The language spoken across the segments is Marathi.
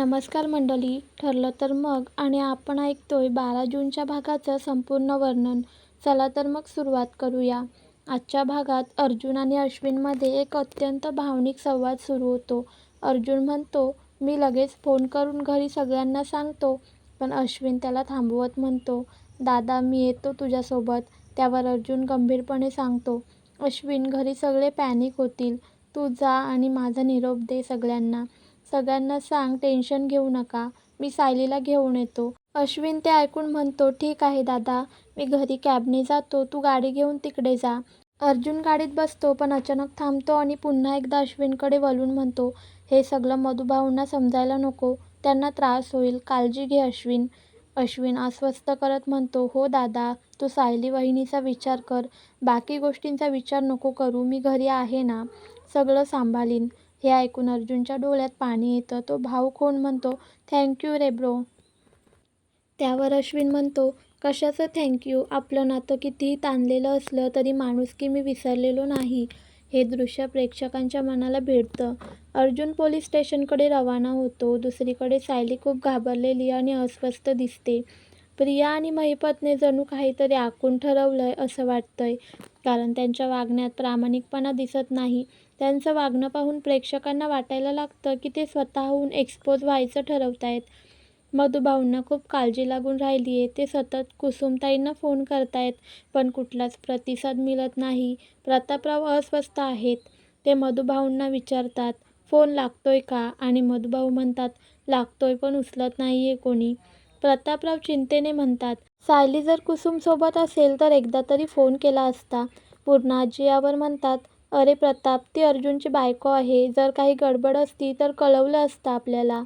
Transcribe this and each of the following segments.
नमस्कार मंडळी. ठरलं तर मग आणि आपण ऐकतोय 12 जूनच्या भागाचं संपूर्ण वर्णन. चला तर मग सुरुवात करूया. आजच्या भागात अर्जुन आणि अश्विनमध्ये एक अत्यंत भावनिक संवाद सुरू होतो. अर्जुन म्हणतो, मी लगेच फोन करून घरी सगळ्यांना सांगतो. पण अश्विन त्याला थांबवत म्हणतो, दादा मी येतो तुझ्यासोबत. त्यावर अर्जुन गंभीरपणे सांगतो, अश्विन घरी सगळे पॅनिक होतील. तू जा आणि माझा निरोप दे सगळ्यांना. सगळ्यांना सांग टेन्शन घेऊ नका, मी सायलीला घेऊन येतो. अश्विन ते ऐकून म्हणतो, ठीक आहे दादा, मी घरी कॅबने जातो, तू गाडी घेऊन तिकडे जा. अर्जुन गाडीत बसतो पण अचानक थांबतो आणि पुन्हा एकदा अश्विनकडे वळून म्हणतो, हे सगळं मधुभाऊंना समजायला नको, त्यांना त्रास होईल, काळजी घे अश्विन. अश्विन अस्वस्थ करत म्हणतो, हो दादा, तू सायली वहिनीचा विचार कर, बाकी गोष्टींचा विचार नको करू, मी घरी आहे ना, सगळं सांभाळीन. हे ऐकून अर्जुनच्या डोळ्यात पाणी येतं. तो भाऊक होऊन म्हणतो, थँक्यू रे ब्रो. त्यावर अश्विन म्हणतो, कशाचं थँक्यू, आपलं नातं कितीही ताणलेलं असलं तरी माणुसकी मी विसरलेलो नाही. हे दृश्य प्रेक्षकांच्या मनाला भिडतं. अर्जुन पोलीस स्टेशनकडे रवाना होतो. दुसरीकडे सायली खूप घाबरलेली आणि अस्वस्थ दिसते. प्रिया आणि महिपतने जणू काहीतरी आखून ठरवलंय असं वाटतंय, कारण त्यांच्या वागण्यात प्रामाणिकपणा दिसत नाही. त्यांचं वागणं पाहून प्रेक्षकांना वाटायला लागतं की ते स्वतःहून एक्सपोज व्हायचं ठरवतायत. मधुभाऊंना खूप काळजी लागून राहिलीये. ते सतत कुसुमताईंना फोन करतायत पण कुठलाच प्रतिसाद मिळत नाही. प्रतापराव अस्वस्थ आहेत. ते मधुभाऊंना विचारतात, फोन लागतोय का, आणि मधुभाऊ म्हणतात, लागतोय पण उचलत नाहीये कोणी. प्रतापराव चिंतेने म्हणतात, सायली जर कुसुमसोबत असेल तर एकदा तरी फोन केला असता. पूर्णाजी यावर म्हणतात, अरे प्रताप, ती अर्जुनची बायको आहे, जर काही गडबड असती तर कळवलं असतं आपल्याला.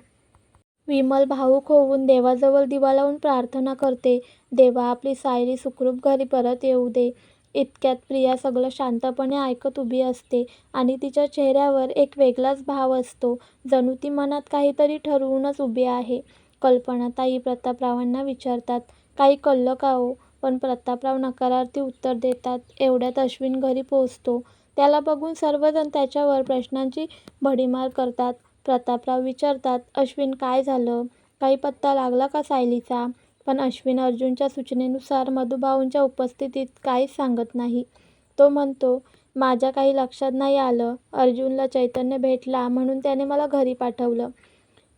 विमल भावूक होऊन देवाजवळ दिवा लावून प्रार्थना करते, देवा आपली सायली सुखरूप घरी परत येऊ दे. इतक्यात प्रिया सगळं शांतपणे ऐकत उभी असते आणि तिच्या चेहऱ्यावर एक वेगळाच भाव असतो, जणू ती मनात काहीतरी ठरवूनच उभी आहे. कल्पनाताई प्रतापरावांना विचारतात, काही कळलं का हो? पण प्रतापराव नकारार्थी उत्तर देतात. एवढ्यात अश्विन घरी पोहोचतो. त्याला बघून सर्वजण त्याच्यावर प्रश्नांची भडीमार करतात. प्रतापराव विचारतात, अश्विन काय झालं, काही पत्ता लागला का सायलीचा? पण अश्विन अर्जुनच्या सूचनेनुसार मधुभाऊंच्या उपस्थितीत काहीच सांगत नाही. तो म्हणतो, माझ्या काही लक्षात नाही आलं, अर्जुनला चैतन्य भेटला म्हणून त्याने मला घरी पाठवलं.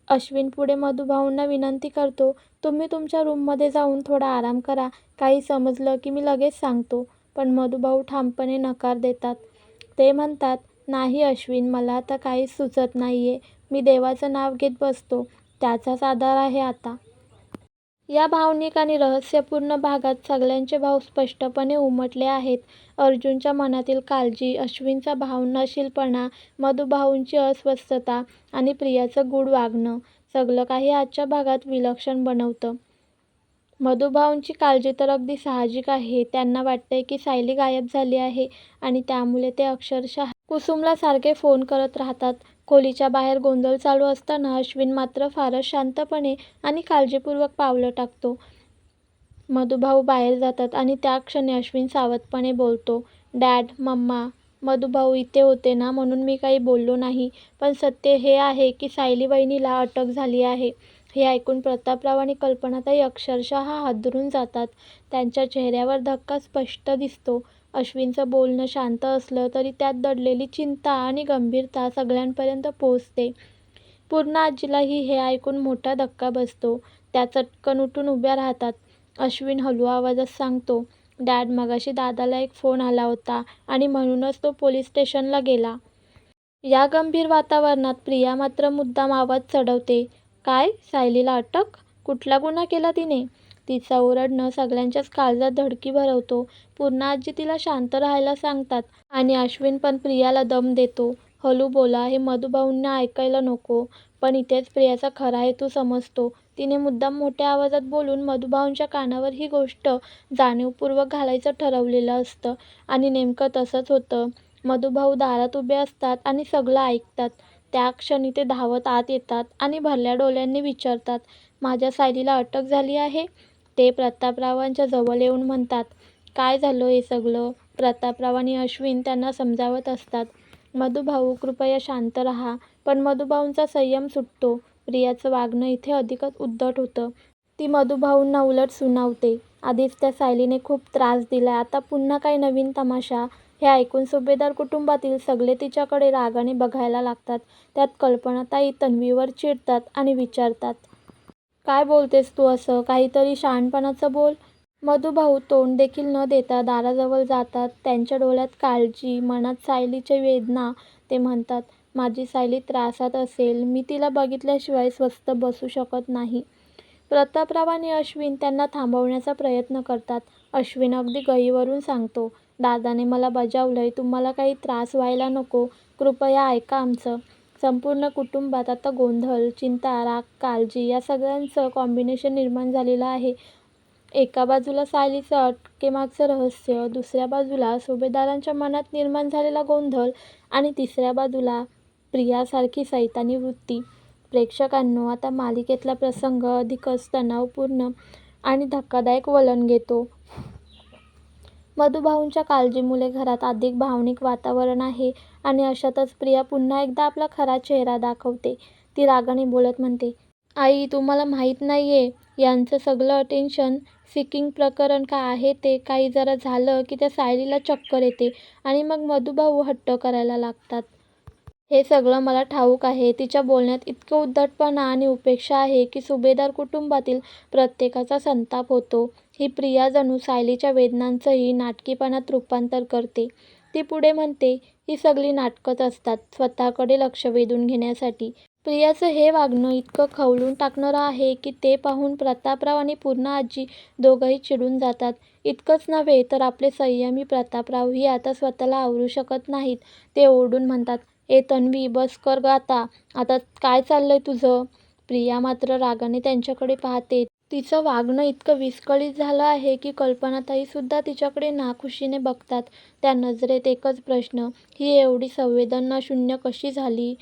अश्विन पुढे मधुभाऊंना विनंती करतो, तुम्ही तुमच्या रूममध्ये जाऊन थोडा आराम करा, काही समजलं की मी लगेच सांगतो. पण मधुभाऊ ठामपणे नकार देतात. ते म्हणतात, नाही अश्विन, मला आता काहीच सुचत नाहीये, मी देवाचं नाव घेत बसतो, त्याचाच आधार आहे आता. या भावनिक आणि रहस्यपूर्ण भागात सगळ्यांचे भाव स्पष्टपणे उमटले आहेत. अर्जुनच्या मनातील काळजी, अश्विनचा भावनाशीलपणा, मधुभाऊंची अस्वस्थता आणि प्रियाचं गूढ वागणं, सगळं काही आजच्या भागात विलक्षण बनवतं. मधुभाऊंची काळजी तर अगदी साहजिक आहे. त्यांना वाटतंय की सायली गायब झाली आहे आणि त्यामुळे ते अक्षरशः कुसुमला सारखे फोन करत राहतात. खोलीच्या बाहेर गोंधळ चालू असताना अश्विन मात्र फारच शांतपणे आणि काळजीपूर्वक पावलं टाकतो. मधुभाऊ बाहेर जातात आणि त्या क्षणी अश्विन सावधपणे बोलतो, डॅड, मम्मा, मधुभाऊ इथे होते ना म्हणून मी काही बोललो नाही, पण सत्य हे आहे की सायली वहिनीला अटक झाली आहे. हे ऐकून प्रतापराव आणि कल्पनाताई अक्षरशः हादरून जातात. त्यांच्या चेहऱ्यावर धक्का स्पष्ट दिसतो. अश्विनचं बोलणं शांत असलं तरी त्यात दडलेली चिंता आणि गंभीरता सगळ्यांपर्यंत पोहोचते. पूर्णाजीलाही हे ऐकून मोठा धक्का बसतो. त्या चटकन उठून उभ्या राहतात. अश्विन हळू आवाजात सांगतो, डॅड, मगाशी दादाला एक फोन आला होता आणि म्हणूनच तो पोलीस स्टेशनला गेला. या गंभीर वातावरणात प्रिया मात्र मुद्दाम आवाज चढवते, काय, सायलीला अटक? कुठला गुन्हा केला तिने? तिचा ओरडणं सगळ्यांच्याच काळजात धडकी भरवतो. पूर्णाजी तिला शांत राहायला सांगतात आणि अश्विन पण प्रियाला दम देतो, हळू बोला, हे मधुभाऊंना ऐकायला नको. पण इथेच प्रियाचा खरा हेतू समजतो. तिने मुद्दाम मोठ्या आवाजात बोलून मधुभाऊंच्या कानावर ही गोष्ट जाणीवपूर्वक घालायचं ठरवलेलं असतं आणि नेमकं तसंच होतं. मधुभाऊ दारात उभे असतात आणि सगळं ऐकतात. त्या क्षणी ते धावत आत येतात आणि भरल्या डोळ्यांनी विचारतात, माझ्या सायलीला अटक झाली आहे? ते प्रतापरावांच्या जवळ येऊन म्हणतात, काय झालं हे सगळं? प्रतापराव आणि अश्विन त्यांना समजावत असतात, मधुभाऊ कृपया शांत राहा. पण मधुभाऊंचा संयम सुटतो. प्रियाचं वागणं इथे अधिकच उद्धट होतं. ती मधुभाऊंना उलट सुनावते. आधीच त्या सायलीने खूप त्रास दिलाय, आता पुन्हा काही नवीन तमाशा. हे ऐकून सुभेदार कुटुंबातील सगळे तिच्याकडे रागाने बघायला लागतात. त्यात कल्पनाताई तन्वीवर चिडतात आणि विचारतात, काय बोलतेस तू असं? काहीतरी शहाणपणाचं बोल. मधुभाऊ तोंड देखील न देता दाराजवळ जातात. त्यांच्या डोळ्यात काळजी, मनात सायलीची वेदना. ते म्हणतात, माझी सायली त्रासात असेल, मी तिला बघितल्याशिवाय स्वस्थ बसू शकत नाही. प्रतापराव आणि अश्विन त्यांना थांबवण्याचा प्रयत्न करतात. अश्विन अगदी गहिवरून सांगतो, दादाने मला बजावलंय, तुम्हाला काही त्रास व्हायला नको, कृपया ऐका आमचं. संपूर्ण कुटुंबात आता गोंधळ, चिंता, राग, काळजी या सगळ्यांचं कॉम्बिनेशन निर्माण झालेलं आहे. एका बाजूला सायलीचं अटकेमागचं रहस्य, दुसऱ्या बाजूला सुभेदारांच्या मनात निर्माण झालेला गोंधळ आणि तिसऱ्या बाजूला प्रियासारखी सैतानी वृत्ती. प्रेक्षकांनो, आता मालिकेतला प्रसंग अधिकच तणावपूर्ण आणि धक्कादायक वळण घेतो. मधुभाऊंच्या काळजीमुळे घरात अधिक भावनिक वातावरण आहे आणि अशातच प्रिया पुन्हा एकदा आपला खरा चेहरा दाखवते. ती रागाने बोलत म्हणते, आई, तुम्हाला माहीत नाहीये यांचं सगळं अटेन्शन सिकिंग प्रकरण का आहे ते. काही जरा झालं की त्या सायलीला चक्कर येते आणि मग मधुभाऊ हट्ट करायला लागतात. हे सगळं मला ठाऊक आहे. तिच्या बोलण्यात इतकं उद्धटपणा आणि उपेक्षा आहे की सुभेदार कुटुंबातील प्रत्येकाचा संताप होतो. ही प्रिया जणू सायलीच्या वेदनांचंही नाटकीपणात रूपांतर करते. ती पुढे म्हणते, ही सगळी नाटकंच असतात, स्वतःकडे लक्ष वेधून घेण्यासाठी. प्रियाचं हे वागणं इतकं खवळून टाकणारं आहे की ते पाहून प्रतापराव आणि पूर्णा आजी दोघंही चिडून जातात. इतकंच नव्हे तर आपले संयमी प्रतापरावही आता स्वतःला आवरू शकत नाहीत. ते ओरडून म्हणतात, ए तन्वी, बस कर ग आता. आता काय चाललंय तुझं? प्रिया मात्र रागाने त्यांच्याकडे पाहते. तिचं वागणं इतकं विस्कळीत झालं आहे की कल्पनाताईसुद्धा तिच्याकडे नाखुशीने बघतात. त्या नजरेत एकच प्रश्न, ही एवढी संवेदनाशून्य कशी झाली?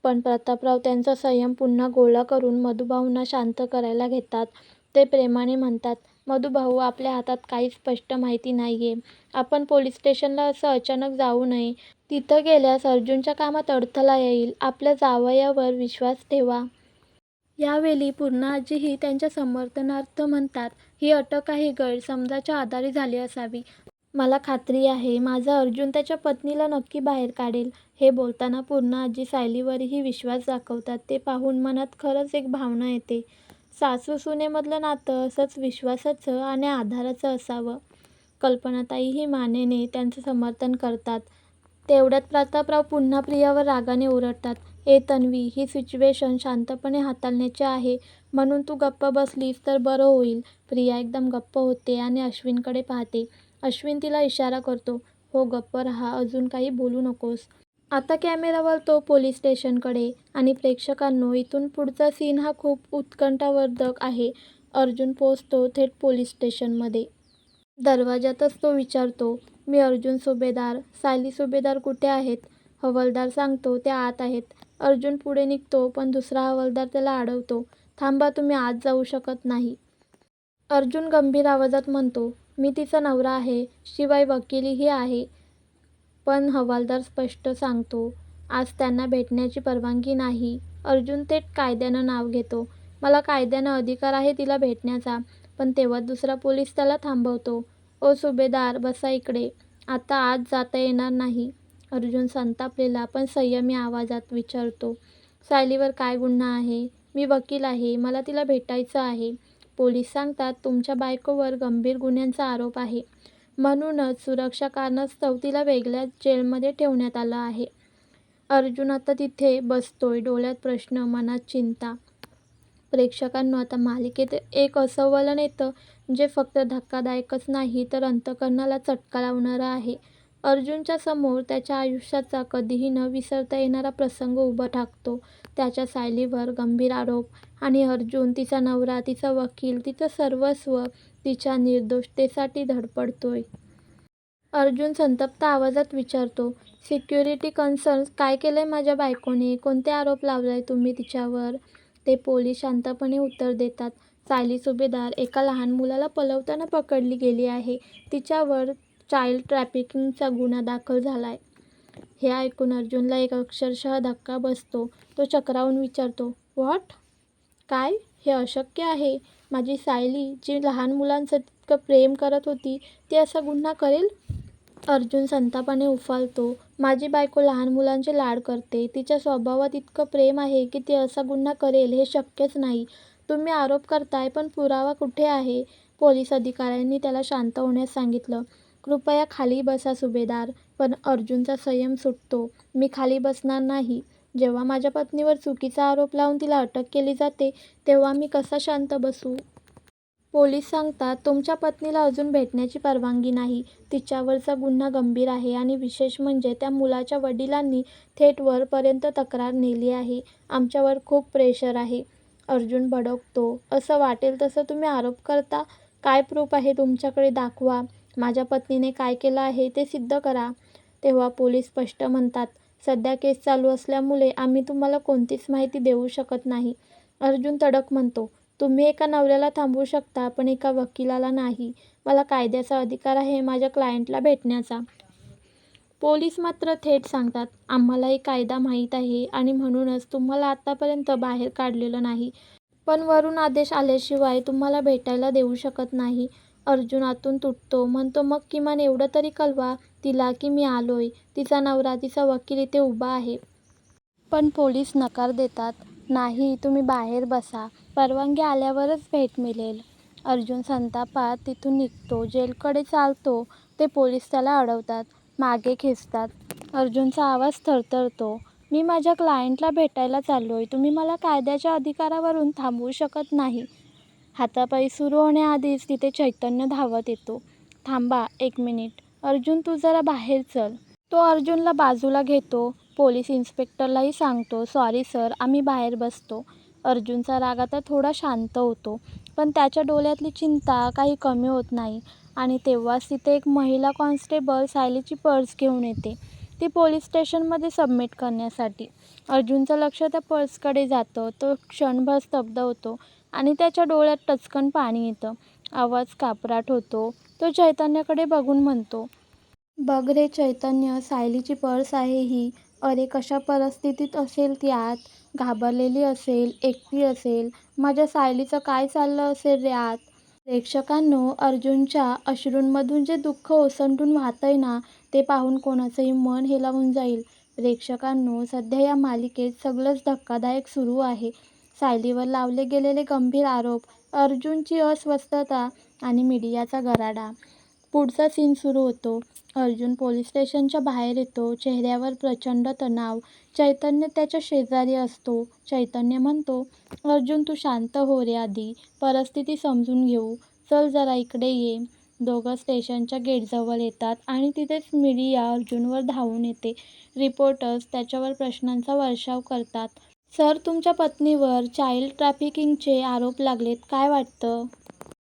पण प्रतापराव त्यांचा संयम पुन्हा गोळा करून मधुभाऊंना शांत करायला घेतात. ते प्रेमाने म्हणतात, मधुभाऊ, आपल्या हातात काहीच स्पष्ट माहिती नाहीये. आपण पोलीस स्टेशनला असं अचानक जाऊ नये. तिथं गेल्यास अर्जुनच्या कामात अडथळा येईल. आपल्या जावयावर विश्वास ठेवा. यावेळी पूर्णा आजीही त्यांच्या समर्थनार्थ म्हणतात, ही अटक काही गैरसमजाच्या आधारे झाली असावी. मला खात्री आहे माझा अर्जुन त्याच्या पत्नीला नक्की बाहेर काढेल. हे बोलताना पूर्णा आजी सायलीवरही विश्वास दाखवतात. ते पाहून मनात खरंच एक भावना येते. सासू-सुनेमधलं नातं असंच विश्वासाचं आणि आधाराचं असावं. कल्पनाताईही मानेने त्यांचं समर्थन करतात. तेवढ्यात प्रतापराव पुन्हा प्रियावर रागाने ओरडतात, ए तन्वी, ही सिच्युएशन शांतपणे हाताळण्याची आहे, म्हणून तू गप्प बसलीस तर बरं होईल. प्रिया एकदम गप्प होते आणि अश्विनकडे पाहते. अश्विन तिला इशारा करतो, हो गप्प राहा, अजून काही बोलू नकोस. आता कॅमेरा वळतो पोलीस स्टेशनकडे आणि प्रेक्षकांनो, इथून पुढचा सीन हा खूप उत्कंठावर्धक आहे. अर्जुन पोहोचतो थेट पोलीस स्टेशनमध्ये. दरवाजातच तो विचारतो, मी अर्जुन सुभेदार, सायली सुभेदार कुठे आहेत? हवालदार सांगतो, त्या आत आहेत. अर्जुन पुढे निघतो पण दुसरा हवालदार त्याला अडवतो, थांबा, तुम्ही आत जाऊ शकत नाही. अर्जुन गंभीर आवाजात म्हणतो, मी तिचा नवरा आहे, शिवाय वकीलही आहे. पण हवालदार स्पष्ट सांगतो, आज त्यांना भेटण्याची परवानगी नाही. अर्जुन थेट कायद्यानं नाव घेतो, मला कायद्यानं अधिकार आहे तिला भेटण्याचा. पण तेव्हा दुसरा पोलीस त्याला थांबवतो, ओ सुभेदार, बसा इकडे, आता आत जाता येणार नाही. अर्जुन संतापलेला पण संयमी आवाजात विचारतो, सायलीवर काय गुन्हा आहे? मी वकील आहे, मला तिला भेटायचं आहे. पोलीस सांगतात, तुमच्या बायकोवर गंभीर गुन्ह्यांचा आरोप आहे, म्हणूनच सुरक्षा कारणास्तव तिला वेगळ्या जेलमध्ये ठेवण्यात आलं आहे. अर्जुन आता तिथे बसतोय, डोळ्यात प्रश्न, मनात चिंता. प्रेक्षकांनो, आता मालिकेत एक असं वळण येतं जे फक्त धक्कादायकच नाही तर अंतःकरणाला चटका लावणारं आहे. अर्जुनच्या समोर त्याच्या आयुष्याचा कधीही न विसरता येणारा प्रसंग उभा ठाकतो. त्याच्या सायलीवर गंभीर आरोप आणि अर्जुन, तिचा नवरा, तिचा वकील, तिचं सर्वस्व, तिच्या निर्दोषतेसाठी धडपडतोय. अर्जुन संतप्त आवाजात विचारतो, सिक्युरिटी कन्सर्न्स, काय केलंय माझ्या बायकोने? कोणते आरोप लावलाय तुम्ही तिच्यावर? ते पोलीस शांतपणे उत्तर देतात, सायली सुभेदार एका लहान मुलाला पळवताना पकडली गेली आहे. तिच्यावर चाइल्ड ट्रॅफिकिंगचा गुन्हा दाखल झालाय. हे ऐकून अर्जुनला एक अक्षरशः धक्का बसतो. तो चक्रावून विचारतो, व्हॉट? काय? हे अशक्य आहे. माझी सायली, जी लहान मुलांचं तितकं प्रेम करत होती, ती असा गुन्हा करेल? अर्जुन संतापाने उफाळतो. माझी बायको लहान मुलांचे लाड करते. तिच्या स्वभावात इतकं प्रेम आहे की ती असा गुन्हा करेल हे शक्यच नाही. तुम्ही आरोप करताय, पण पुरावा कुठे आहे? पोलीस अधिकाऱ्यांनी त्याला शांत होण्यास सांगितलं. कृपया खाली बसा सुभेदार. पण अर्जुनचा संयम सुटतो. मी खाली बसणार नाही. जेव्हा माझ्या पत्नीवर चुकीचा आरोप लावून तिला अटक केली जाते, तेव्हा मी कसा शांत बसू? पोलीस सांगतात, तुमच्या पत्नीला अजून भेटण्याची परवानगी नाही. तिच्यावरचा गुन्हा गंभीर आहे आणि विशेष म्हणजे त्या मुलाच्या वडिलांनी थेट वरपर्यंत तक्रार नेली आहे. आमच्यावर खूप प्रेशर आहे. अर्जुन भडकतो. असं वाटेल तसं तुम्ही आरोप करता? काय प्रूफ आहे तुमच्याकडे? दाखवा. माझ्या पत्नीने काय केलं आहे ते सिद्ध करा. तेव्हा पोलीस स्पष्ट म्हणतात, सध्या केस चालू असल्यामुळे आम्ही तुम्हाला कोणतीच माहिती देऊ शकत नाही. अर्जुन तडक म्हणतो, तुम्ही एका नवऱ्याला थांबवू शकता, पण एका वकिलाला नाही. मला कायद्याचा अधिकार आहे माझ्या क्लायंटला भेटण्याचा. पोलीस मात्र थेट सांगतात, आम्हालाही कायदा माहीत आहे आणि म्हणूनच तुम्हाला आतापर्यंत बाहेर काढलेलं नाही. पण वरून आदेश आल्याशिवाय तुम्हाला भेटायला देऊ शकत नाही. अर्जुन आतून तुटतो. म्हणतो, मग किमान एवढं तरी कळवा तिला की मी आलोय. तिचा नवरा, तिचा वकील इथे उभा आहे. पण पोलीस नकार देतात. नाही, तुम्ही बाहेर बसा. परवानगी आल्यावरच भेट मिळेल. अर्जुन संतापात तिथून निघतो. जेलकडे चालतो. ते पोलीस त्याला अडवतात. मागे खेचतात. अर्जुनचा आवाज थरथरतो. मी माझ्या क्लायंटला भेटायला चाललोय. तुम्ही मला कायद्याच्या अधिकारावरून थांबवू शकत नाही. हातापायी सुरू होण्याआधीच तिथे चैतन्य धावत येतो. थांबा, 1 मिनिट. अर्जुन, तू जरा बाहेर चल. तो अर्जुनला बाजूला घेतो. पोलीस इन्स्पेक्टरलाही सांगतो, सॉरी सर, आम्ही बाहेर बसतो. अर्जुनचा राग आता थोडा शांत होतो. पण त्याच्या डोळ्यातली चिंता काही कमी होत नाही. आणि तेव्हाच तिथे एक महिला कॉन्स्टेबल सायलीची पर्स घेऊन येते. ती पोलीस स्टेशनमध्ये सबमिट करण्यासाठी. अर्जुनचं लक्ष त्या पर्सकडे जातं. तो क्षणभर स्तब्ध होतो आणि त्याच्या डोळ्यात टचकन पाणी येतं. आवाज कापराट होतो. तो चैतन्याकडे बघून म्हणतो, बघ रे चैतन्य, सायलीची पर्स आहे ही. अरे कशा परिस्थितीत असेल ती आत. घाबरलेली असेल, एकटी असेल. माझ्या सायलीचं काय चाललं असेल रे आत. प्रेक्षकांनो, अर्जुनच्या अश्रूंमधून जे दुःख ओसंडून वाहतंय ना, ते पाहून कोणाचंही मन हेलावून जाईल. प्रेक्षकांनो, सध्या या मालिकेत सगळंच धक्कादायक सुरू आहे. सायलीवर लावले गेलेले गंभीर आरोप, अर्जुनची अस्वस्थता आणि मीडियाचा गराडा. पुढचा सीन सुरू होतो. अर्जुन पोलीस स्टेशनच्या बाहेर येतो. चेहऱ्यावर प्रचंड तणाव. चैतन्य त्याच्या शेजारी असतो. चैतन्य म्हणतो, अर्जुन तू शांत हो रे आधी. परिस्थिती समजून घेऊ. चल जरा इकडे ये. दोघं स्टेशनच्या गेटजवळ येतात आणि तिथेच मीडिया अर्जुनवर धावून येते. रिपोर्टर्स त्याच्यावर प्रश्नांचा वर्षाव करतात. सर, तुमच्या पत्नीवर चाइल्ड ट्रॅफिकिंगचे आरोप लागलेत. काय वाटतं?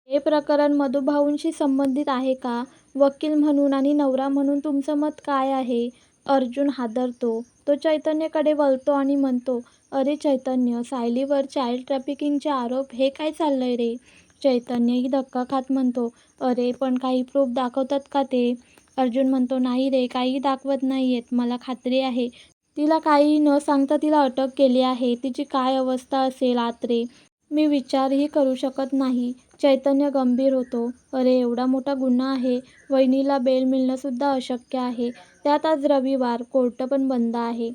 हे प्रकरण मधुभाऊंशी संबंधित आहे का? वकील म्हणून आणि नवरा म्हणून तुमचं मत काय आहे? अर्जुन हादरतो. तो चैतन्यकडे वळतो आणि म्हणतो, अरे चैतन्य, सायलीवर चाइल्ड ट्रॅफिकिंगचे आरोप, हे काय चाललंय रे? चैतन्यही धक्का खात म्हणतो, अरे पण काही प्रूफ दाखवतात का ते? अर्जुन म्हणतो, नाही रे, काही दाखवत नाहीयेत. मला खात्री आहे तिला काहीही न सांगता तिला अटक केली आहे. तिची काय अवस्था असेल आत रे, मी विचारही करू शकत नाही. चैतन्य गंभीर होतो. अरे एवढा मोठा गुन्हा आहे. वहिनीला बेल मिळणंसुद्धा अशक्य आहे. त्यात आज रविवार, कोर्ट पण बंद आहे.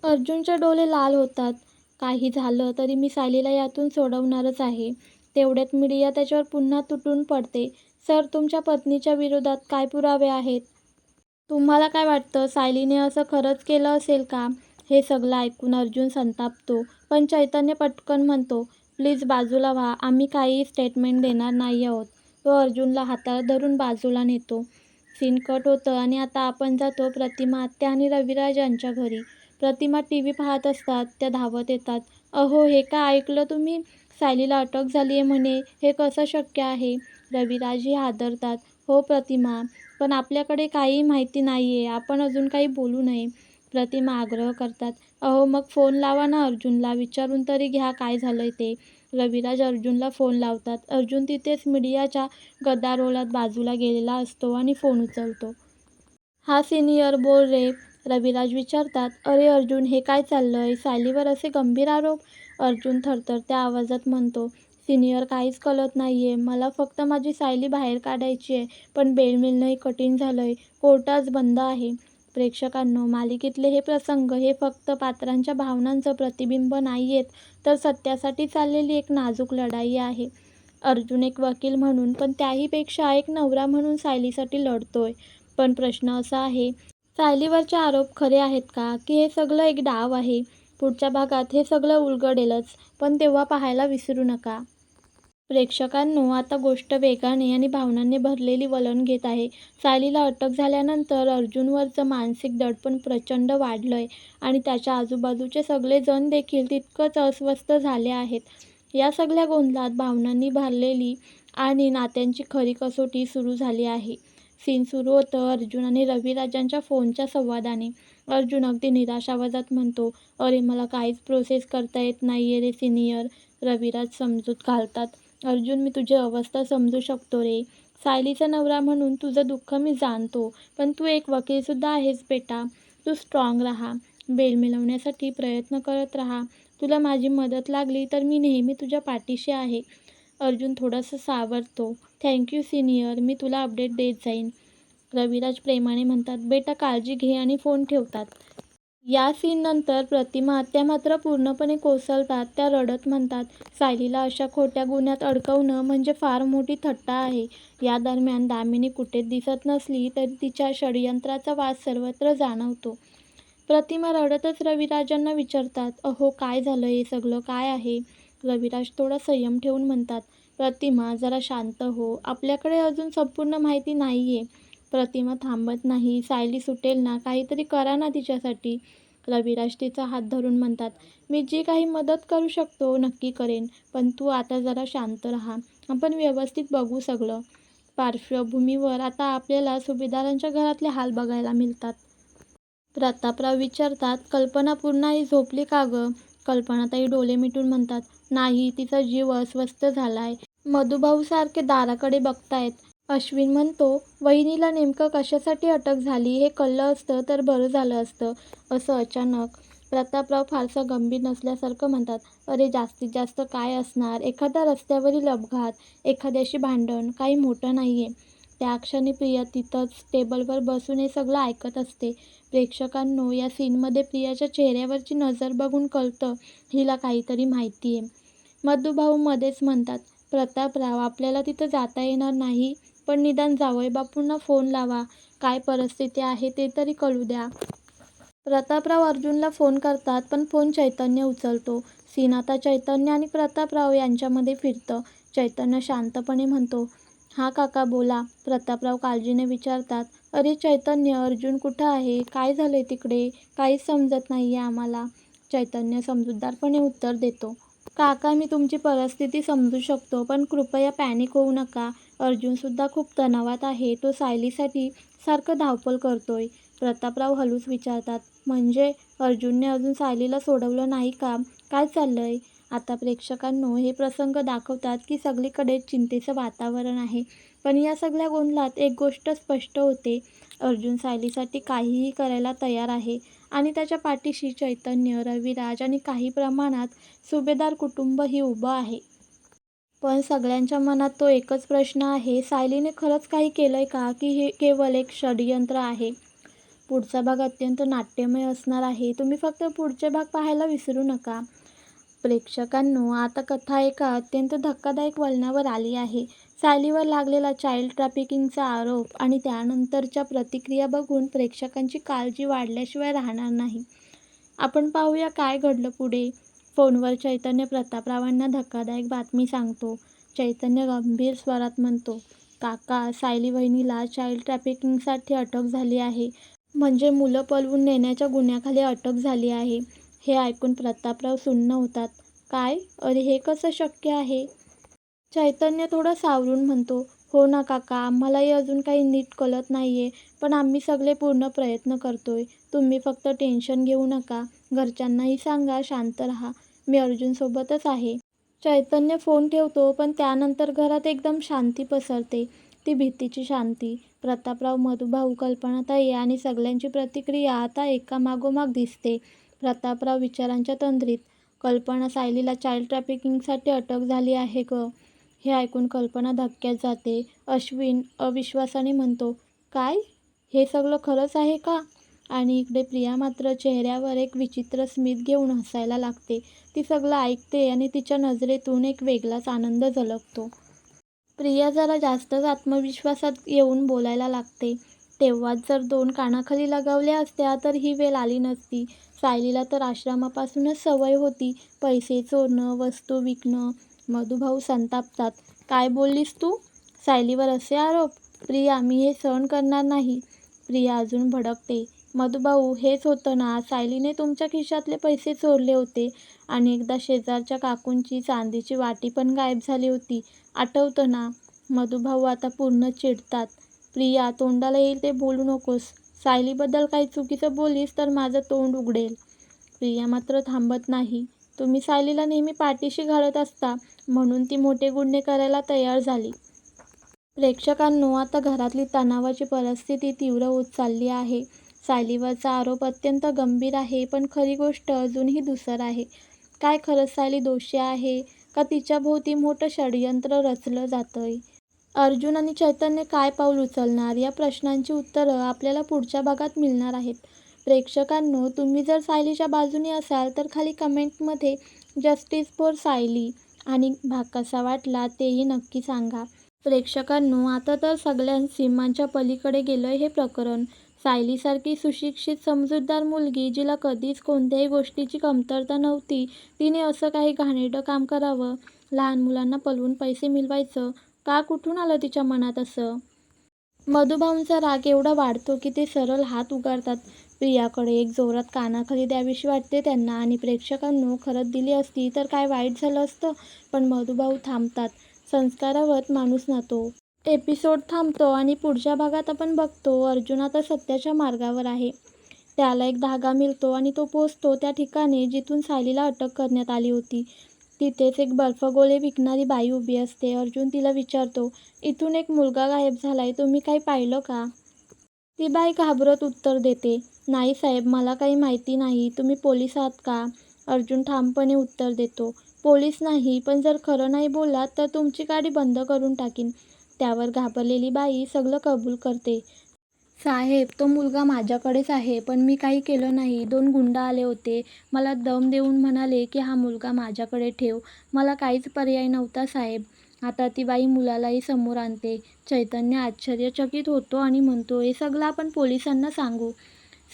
अर्जुनचे डोळे लाल होतात. काही झालं तरी मी सायलीला यातून सोडवणारच आहे. तेवढ्यात मीडिया त्याच्यावर पुन्हा तुटून पडते. सर, तुमच्या पत्नीच्या विरोधात काय पुरावे आहेत? तुम्हाला काय वाटतं, सायलीने असं खरंच केलं असेल का? हे सगळं ऐकून अर्जुन संतापतो. पण चैतन्य पटकन म्हणतो, प्लीज बाजूला व्हा. आम्ही काहीही स्टेटमेंट देणार नाही आहोत. तो अर्जुनला हाताला धरून बाजूला नेतो. सीन कट होतं आणि आता आपण जातो प्रतिमा आत्या आणि रविराज यांच्या घरी. प्रतिमा टीव्ही पाहत असतात. त्या धावत येतात. अहो, हे काय ऐकलं तुम्ही? सायलीला अटक झालीये म्हणे. हे कसं शक्य आहे? रविराजही हादरतात. हो प्रतिमा, पण आपल्याकडे काहीही माहिती नाहीये. आपण अजून काही बोलू नये. प्रतिमा आग्रह करतात. अहो मग फोन लावा ना अर्जुनला. विचारून तरी घ्या काय झालंय ते. रविराज अर्जुनला फोन लावतात. अर्जुन तिथेच मीडियाच्या गदारोळात बाजूला गेलेला असतो आणि फोन उचलतो. हा सिनियर, बोल रे. रविराज विचारतात. अरे अर्जुन, हे काय चाललंय? सायलीवर असे गंभीर आरोप? अर्जुन थरथरत्या आवाजात म्हणतो, सिनियर काहीच कळत नाहीये. मला फक्त माझी सायली बाहेर काढायची आहे. पण बेल मिळणंही कठीण झालंय. कोर्ट आज बंद आहे. प्रेक्षकांनो, मालिकेतले हे प्रसंग हे फक्त पात्रांच्या भावनांचं प्रतिबिंब नाहीयेत, तर सत्यासाठी चाललेली एक नाजूक लढाई आहे. अर्जुन एक वकील म्हणून, पण त्याहीपेक्षा एक नवरा म्हणून सायलीसाठी लढतोय. पण प्रश्न असा आहे, सायलीवरचे आरोप खरे आहेत का? की हे सगळं एक डाव आहे? पुढच्या भागात हे सगळं उलगडेलच, पण तेव्हा पाहायला विसरू नका. प्रेक्षकांनो, आता गोष्ट वेगाने आणि भावनांनी भरलेली वळण घेत आहे. सायलीला अटक झाल्यानंतर अर्जुनवरचं मानसिक दडपण प्रचंड वाढलंय आणि त्याच्या आजूबाजूचे सगळे जण देखील तितकंच अस्वस्थ झाले आहेत. या सगळ्या गोंधळात भावनांनी भरलेली आणि नात्यांची खरी कसोटी सुरू झाली आहे. सीन सुरू होतं अर्जुन आणि रविराजांच्या फोनच्या संवादाने. अर्जुन अगदी निराश आवाजात म्हणतो, अरे मला काहीच प्रोसेस करता येत नाहीये रे सिनियर. रविराज समजूत घालतात, अर्जुन मी तुझी अवस्था समजू शकतो रे. सायलीचा नवरा म्हणून तुझं दुःख मी जाणतो, पण तू एक वकीलसुद्धा आहेस बेटा. तू स्ट्रॉंग राहा. बेल मिळवण्यासाठी प्रयत्न करत राहा. तुला माझी मदत लागली तर मी नेहमी तुझ्या पाठीशी आहे. अर्जुन थोडासा सावरतो. थँक्यू सिनियर, मी तुला अपडेट देत जाईन. रविराज प्रेमाने म्हणतात, बेटा काळजी घे आणि फोन ठेवतात. या सीननंतर प्रतिमा त्या मात्र पूर्णपणे कोसळतात. त्या रडत म्हणतात, सायलीला अशा खोट्या गुन्ह्यात अडकवणं म्हणजे फार मोठी थट्टा आहे. या दरम्यान दामिनी कुठेच दिसत नसली तरी तिच्या षडयंत्राचा वास सर्वत्र जाणवतो. प्रतिमा रडतच रविराजांना विचारतात, अहो काय झालं, हे सगळं काय आहे? रविराज थोडा संयम ठेवून म्हणतात, प्रतिमा जरा शांत हो. आपल्याकडे अजून संपूर्ण माहिती नाहीये. प्रतिमा थांबत नाही. सायली सुटेल ना, काहीतरी करा ना तिच्यासाठी. रविराज तिचा हात धरून म्हणतात, मी जी काही मदत करू शकतो नक्की करेन, पण तू आता जरा शांत राहा. आपण व्यवस्थित बघू सगळं. पार्श्वभूमीवर आता आपल्याला सुभेदारांच्या घरातले हाल बघायला मिळतात. प्रतापराव विचारतात, कल्पना पुन्हा ही झोपली का गं? कल्पनाताई डोळे मिटून म्हणतात, नाही, तिचा जीव अस्वस्थ झालाय. मधुभाऊसारखे दाराकडे बघतायत. अश्विन म्हणतो, वहिनीला नेमकं कशासाठी अटक झाली हे कळलं असतं तर बरं झालं असतं. असं अचानक. प्रतापराव फारसा गंभीर नसल्यासारखं म्हणतात, अरे जास्तीत जास्त काय असणार, एखादा रस्त्यावरील अपघात, एखाद्याशी भांडण, काही मोठं नाहीये. त्या क्षणी प्रिया तिथंच टेबलवर बसून हे सगळं ऐकत असते. प्रेक्षकांनो, या सीनमध्ये प्रियाच्या चेहऱ्यावरची नजर बघून कळतं हिला काहीतरी माहितीये. मधुभाऊ मध्येच म्हणतात, प्रतापराव आपल्याला तिथं जाता येणार नाही, पण निदान जावईबापूंना फोन लावा. काय परिस्थिती आहे ते तरी कळू द्या. प्रतापराव अर्जुनला फोन करतात, पण फोन चैतन्य उचलतो. सीन आता चैतन्य आणि प्रतापराव यांच्यामध्ये फिरतं. चैतन्य शांतपणे म्हणतो, हा काका बोला. प्रतापराव काळजीने विचारतात, अरे चैतन्य, अर्जुन कुठं आहे? काय झालंय तिकडे? काहीच समजत नाहीये आम्हाला. चैतन्य समजूतदारपणे उत्तर देतो, काका मी तुमची परिस्थिती समजू शकतो, पण कृपया पॅनिक होऊ नका. अर्जुनसुद्धा खूप तणावात आहे. तो सायलीसाठी सारखं धावपळ करतोय. प्रतापराव हळूच विचारतात, म्हणजे अर्जुनने अजून सायलीला सोडवलं नाही का? काय चाललंय? आता प्रेक्षकांनो, हे प्रसंग दाखवतात की सगळीकडे चिंतेचं वातावरण आहे. पण या सगळ्या गोंधळात एक गोष्ट स्पष्ट होते, अर्जुन सायलीसाठी काहीही करायला तयार आहे आणि त्याच्या पाठीशी चैतन्य, रविराज आणि काही प्रमाणात सुभेदार कुटुंबही उभं आहे. पण सगळ्यांच्या मनात तो एकच प्रश्न आहे, सायलीने खरंच काही केलंय का, की हे केवळ एक षडयंत्र आहे? पुढचा भाग अत्यंत नाट्यमय असणार आहे. तुम्ही फक्त पुढचे भाग पाहायला विसरू नका. प्रेक्षकांनो, आता कथा एका अत्यंत धक्कादायक वळणावर आली आहे. सायलीवर लागलेला चाइल्ड ट्रॅफिकिंगचा आरोप आणि त्यानंतरच्या प्रतिक्रिया बघून प्रेक्षकांची काळजी वाढल्याशिवाय राहणार नाही. आपण पाहूया काय घडलं पुढे. फोनवर चैतन्य प्रतापरावांना धक्कादायक बातमी सांगतो. चैतन्य गंभीर स्वरात म्हणतो, काका, सायली वहिनीला चाइल्ड ट्रॅफिकिंगसाठी अटक झाली आहे. म्हणजे मुलं पळवून नेण्याच्या गुन्ह्याखाली अटक झाली आहे. हे ऐकून प्रतापराव सुन्न होतात. काय? अरे हे कसं शक्य आहे? चैतन्य थोडं सावरून म्हणतो, हो ना काका, आम्हालाही अजून काही नीट कळत नाहीये, पण आम्ही सगळे पूर्ण प्रयत्न करतोय. तुम्ही फक्त टेन्शन घेऊ नका. घरच्यांनाही सांगा शांत राहा. मी अर्जुनसोबतच आहे. चैतन्य फोन ठेवतो, पण त्यानंतर घरात एकदम शांती पसरते. ती भीतीची शांती. प्रतापराव, मधुभाऊ, कल्पनाताई आणि सगळ्यांची प्रतिक्रिया आता एकामागोमाग दिसते. प्रतापराव विचारांच्या तंद्रीत, कल्पना, सायलीला चाइल्ड ट्रॅफिकिंगसाठी अटक झाली आहे गं. हे ऐकून कल्पना धक्क्यात जाते. अश्विन अविश्वासाने म्हणतो, काय? हे सगळं खरंच आहे का? आणि इकडे प्रिया मात्र चेहऱ्यावर एक विचित्र स्मित घेऊन हसायला लागते. ती सगळं ऐकते आणि तिच्या नजरेतून एक वेगळाच आनंद झलकतो. प्रिया जरा जास्तच आत्मविश्वासात येऊन बोलायला लागते. तेव्हाच जर 2 कानाखाली लगावल्या असत्या तर ही वेळ आली नसती. सायलीला तर आश्रमापासूनच सवय होती पैसे चोरणं, वस्तू विकणं. मधुभाऊ संतापतात. काय बोललीस तू? सायलीवर असे आरोप? प्रिया, मी हे सहन करणार नाही. प्रिया अजून भडकते. मधुभाऊ, हेच होतं ना, सायलीने तुमच्या खिशातले पैसे चोरले होते आणि एकदा शेजारच्या काकूंची चांदीची वाटी पण गायब झाली होती. आठवतं ना? मधुभाऊ आता पूर्ण चिडतात. प्रिया, तोंडाला येईल ते बोलू नकोस. सायलीबद्दल काही चुकीचं बोललीस तर माझं तोंड उघडेल. प्रिया मात्र थांबत नाही. तुम्ही सायलीला नेहमी पाठीशी घालत असता म्हणून ती मोठे गुन्हे करायला तयार झाली. प्रेक्षकांनो, आता घरातली तणावाची परिस्थिती तीव्र होत चालली आहे. सायलीवरचा आरोप अत्यंत गंभीर आहे, पण खरी गोष्ट अजूनही धूसर आहे. काय खरंच सायली दोषी आहे का तिच्या भोवती मोठं षडयंत्र रचलं जातंय? अर्जुन आणि चैतन्य काय पाऊल उचलणार? या प्रश्नांची उत्तरं आपल्याला पुढच्या भागात मिळणार आहेत. प्रेक्षकांनो, तुम्ही जर सायलीच्या बाजूने असाल तर खाली कमेंटमध्ये जस्टिस फॉर सायली आणि भाग कसा वाटला तेही नक्की सांगा. प्रेक्षकांनो, आता तर सगळ्या सीमांच्या पलीकडे गेलंय हे प्रकरण. सायलीसारखी सुशिक्षित, समजूतदार मुलगी, जिला कधीच कोणत्याही गोष्टीची कमतरता नव्हती, तिने असं काही घाणेरडं काम करावं? लहान मुलांना पळवून पैसे मिळवायचं का? कुठून आलं तिच्या मनात असं? मधुभाऊंचा राग एवढा वाढतो की ते सरळ हात उगारतात. प्रियाकडे एक जोरात कानाखाली द्यावीशी वाटते त्यांना. आणि प्रेक्षकांनो, खरंच दिली असती तर काय वाईट झालं असतं? पण मधुभाऊ थांबतात. संस्कारावत माणूस ना तो. एपिसोड थांबतो आणि पुढच्या भागात आपण बघतो अर्जुन आता सत्याच्या मार्गावर आहे. त्याला एक धागा मिळतो आणि तो पोहोचतो त्या ठिकाणी जिथून सायलीला अटक करण्यात आली होती. तिथेच एक बर्फगोळे विकणारी बाई उभी असते. अर्जुन तिला विचारतो, इथून एक मुलगा गायब झालाय, तुम्ही काही पाहिलं का? ती बाई घाबरत उत्तर देते, नाही साहेब, मला काही माहिती नाही. तुम्ही पोलीस आहात का? अर्जुन ठामपणे उत्तर देतो, पोलीस नाही, पण जर खरं नाही बोललात तर तुमची गाडी बंद करून टाकीन. त्यावर घाबरलेली बाई सगळं कबूल करते. साहेब, तो मुलगा माझ्याकडेच आहे, पण मी काही केलं नाही. 2 गुंड आले होते. मला दम देऊन म्हणाले की हा मुलगा माझ्याकडे ठेव. मला काहीच पर्याय नव्हता साहेब. आता ती बाई मुलालाही समोर आणते. चैतन्य आश्चर्यचकित होतो आणि म्हणतो, हे सगळं आपण पोलिसांना सांगू.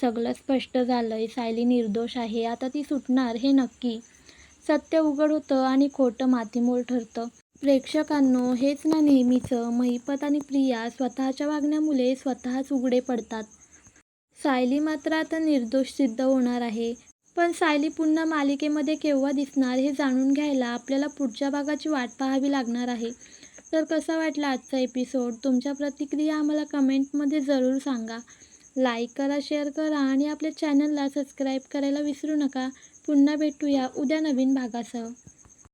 सगळं स्पष्ट झालंय. सायली निर्दोष आहे. आता ती सुटणार हे नक्की. सत्य उघड होतं आणि खोटं मातीमोल ठरतं. प्रेक्षकांनो, हेच ना नेहमीचं. महिपत आणि प्रिया स्वतःच्या वागण्यामुळे स्वतःच उघडे पडतात. सायली मात्र आता निर्दोष सिद्ध होणार आहे. पण सायली पुन्हा मालिकेमध्ये केव्हा दिसणार हे जाणून घ्यायला आपल्याला पुढच्या भागाची वाट पाहावी लागणार आहे. तर कसा वाटला आजचा एपिसोड? तुमच्या प्रतिक्रिया आम्हाला कमेंटमध्ये जरूर सांगा. लाईक करा, शेअर करा आणि आपल्या चॅनलला सबस्क्राईब करायला विसरू नका. पुन्हा भेटूया उद्या नवीन भागासह.